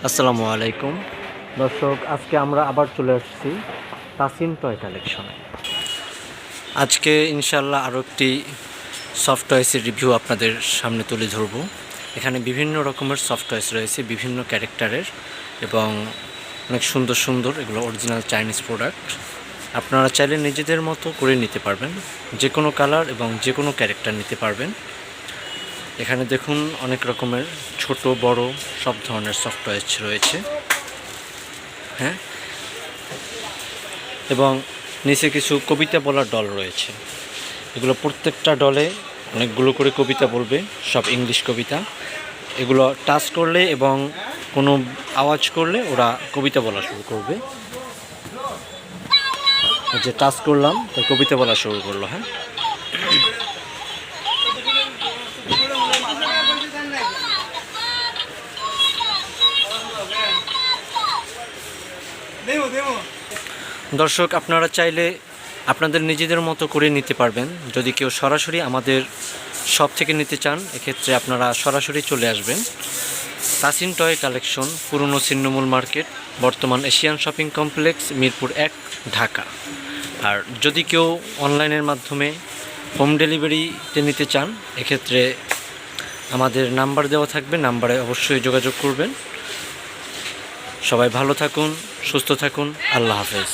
আসসালামু আলাইকুম দর্শক, আজকে আমরা আবার চলে আসছি তাসিন টয় কালেকশনে। আজকে ইনশাল্লাহ আরও একটি সফট টয়েসের রিভিউ আপনাদের সামনে তুলে ধরব। এখানে বিভিন্ন রকমের সফট টয়েস রয়েছে, বিভিন্ন ক্যারেক্টারের এবং অনেক সুন্দর সুন্দর, এগুলো অরিজিনাল চাইনিজ প্রোডাক্ট। আপনারা চাইলে নিজেদের মতো করে নিতে পারবেন, যে কোনো কালার এবং যে কোনো ক্যারেক্টার নিতে পারবেন। এখানে দেখুন অনেক রকমের ছোট বড় সব ধরনের সফট টয়েস রয়েছে, হ্যাঁ, এবং নিচে কিছু কবিতা বলার ডল রয়েছে। এগুলো প্রত্যেকটা ডলে অনেকগুলো করে কবিতা বলবে, সব ইংলিশ কবিতা। এগুলো টাচ করলে এবং কোনো আওয়াজ করলে ওরা কবিতা বলা শুরু করবে। যে টাচ করলাম তো কবিতা বলা শুরু করলো, হ্যাঁ। দর্শক, আপনারা চাইলে আপনাদের নিজেদের মতো করে নিতে পারবেন। যদি কেউ সরাসরি আমাদের শপ থেকে নিতে চান, এক্ষেত্রে আপনারা সরাসরি চলে আসবেন তাসিন টয় কালেকশন, পুরনো ছিন্নমূল মার্কেট, বর্তমান Asian shopping complex, Mirpur 1, Dhaka. আর যদি কেউ অনলাইনের মাধ্যমে হোম ডেলিভারিতে নিতে চান, এক্ষেত্রে আমাদের নাম্বার দেওয়া থাকবে, নাম্বারে অবশ্যই যোগাযোগ করবেন। সবাই ভালো থাকুন, সুস্থ থাকুন, আল্লাহ হাফেজ।